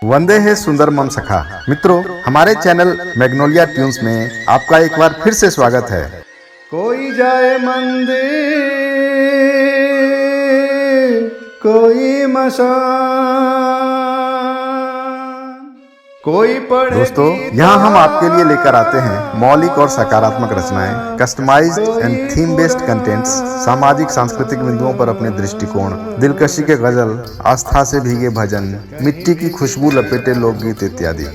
वंदे है सुंदर मम सखा। मित्रों, हमारे चैनल मैग्नोलिया ट्यून्स में आपका एक बार फिर से स्वागत है। कोई जाए मंदिर, कोई मसान, कोई पढ़े। दोस्तों, यहाँ हम आपके लिए लेकर आते हैं मौलिक और सकारात्मक रचनाएं, customised and theme based contents, सामाजिक सांस्कृतिक बिंदुओं पर अपने दृष्टिकोण, दिलकशी के गजल, आस्था से भीगे भजन, मिट्टी की खुशबू लपेटे लोकगीत इत्यादि।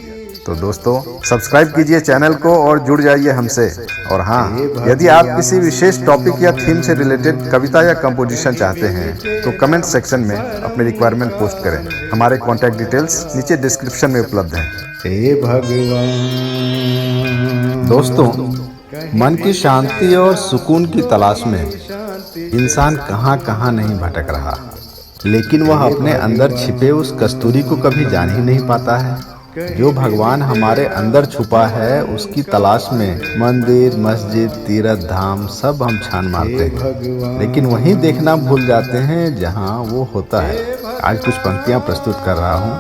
तो दोस्तों, सब्सक्राइब कीजिए चैनल को और जुड़ जाइए हमसे। और हाँ, यदि आप किसी विशेष टॉपिक या थीम से रिलेटेड कविता या कंपोजिशन चाहते हैं तो कमेंट सेक्शन में अपने रिक्वायरमेंट पोस्ट करें। हमारे कॉन्टैक्ट डिटेल्स नीचे डिस्क्रिप्शन में उपलब्ध हैं। हे भगवान। दोस्तों, मन की शांति और सुकून की तलाश में इंसान कहाँ कहाँ नहीं भटक रहा, लेकिन वह अपने अंदर छिपे उस कस्तूरी को कभी जान ही नहीं पाता है। जो भगवान हमारे अंदर छुपा है, उसकी तलाश में मंदिर, मस्जिद, तीर्थ धाम सब हम छान मारते हैं, लेकिन वहीं देखना भूल जाते हैं जहाँ वो होता है। आज कुछ पंक्तियाँ प्रस्तुत कर रहा हूँ।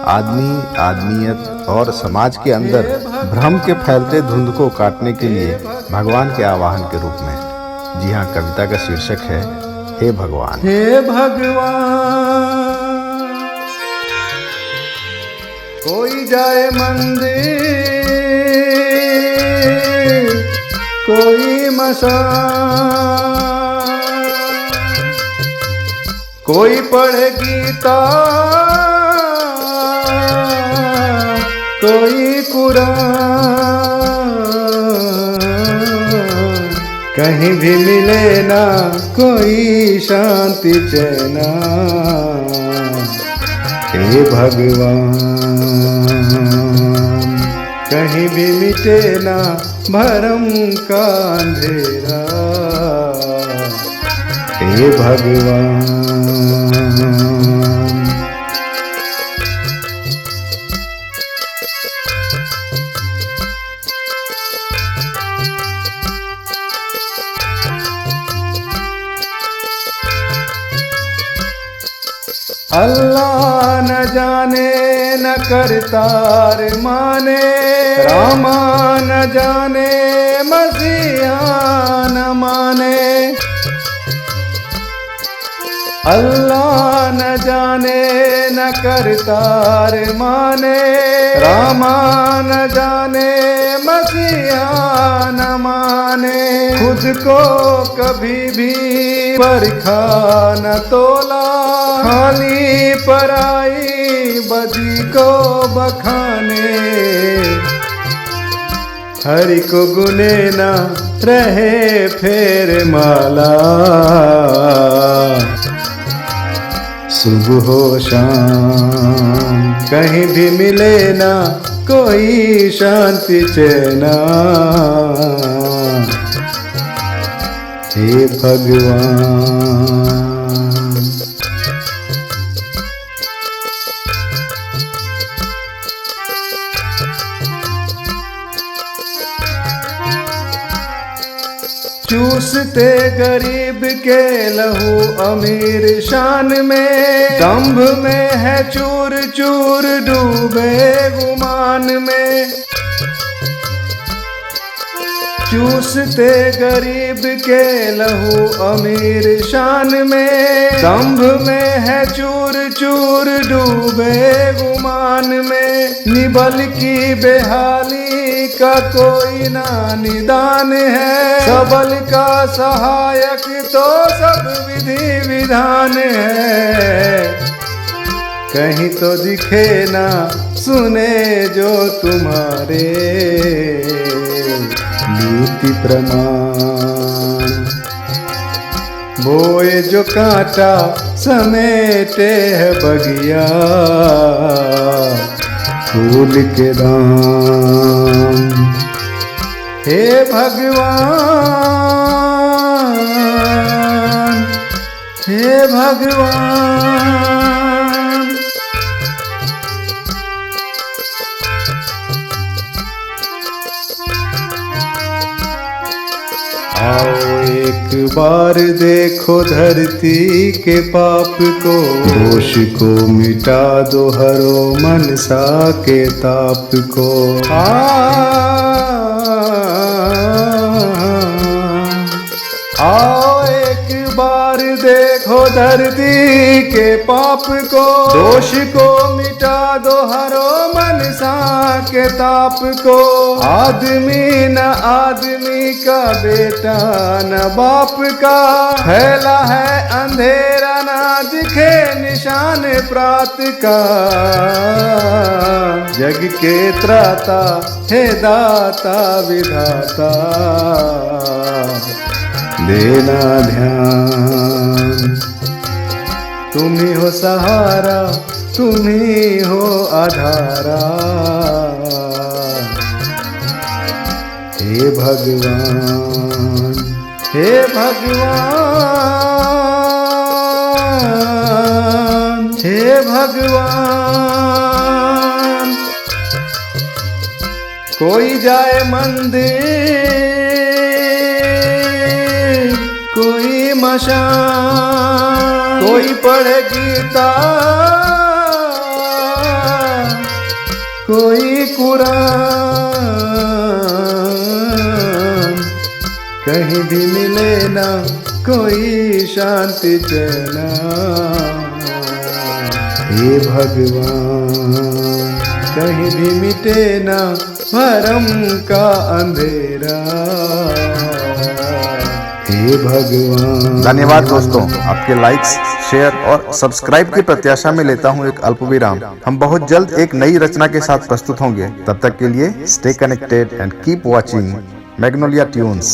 आदमी, आदमियत और समाज के अंदर भ्रम के फैलते धुंध को काटने के लिए भगवान के आवाहन के रूप में। जी हाँ, कविता का शीर्षक है हे भगवान। हे भगवान। कोई जाए मंदिर, कोई मसान, कोई पढ़े गीता, कोई कुरान, कहीं भी मिले ना कोई शांति चैना। हे भगवान, कहीं भी मिटे ना भरम का अंधेरा। हे भगवान। अल्लाह न जाने न करतार माने, रामा न जाने मसीहा न माने। अल्लाह न जाने न करतार माने, रामा न जाने मसीहा न माने। खुद को कभी भी परखा न तोला, खाली पराई बदी को बखाने। हरि को गुने ना रहे फेर माला, सुबह हो शाम कहीं भी मिले ना कोई शांति चैना। हे भगवान। चूसते गरीब के लहू अमीर शान में, दंभ में है चूर चूर डूबे गुमान में। चूसते गरीब के लहू अमीर शान में, दंभ में है चूर चूर डूबे गुमान में। निबल की बेहाली का कोई ना निदान है, सबल का सहायक तो सब विधि विधान है। कहीं तो दिखे ना सुने जो तुम्हारे नीति प्रमाण। बोए जो कांटा समेटे है बगिया, फूल के दाम। हे भगवान, हे भगवान। आओ एक बार देखो धरती के पाप को, दोष को मिटा दो हरो मनसा के ताप को। आओ एक बार देखो धरती के पाप को, दोष को मिटा दो हरो मनसा के ताप को। आदमी न आदमी का, बेटा न बाप का, फैला है अंधेरा ना दिखे निशान प्रात का। जग के त्राता हे दाता विधाता, देना ध्यान। तुम ही हो सहारा, तुम ही हो आधारा, हे भगवान, हे भगवान, हे भगवान। कोई जाए मंदिर, कोई मशान, कोई पढ़े गीता, कोई कुरान। कहीं भी मिले ना कोई शांति चैना, हे भगवान। कहीं भी मिटे ना भरम का अंधेरा, हे भगवान। धन्यवाद दोस्तों, आपके लाइक्स, शेयर और सब्सक्राइब की प्रत्याशा में लेता हूं एक अल्प विराम। हम बहुत जल्द एक नई रचना के साथ प्रस्तुत होंगे। तब तक के लिए stay connected and keep watching Magnolia tunes.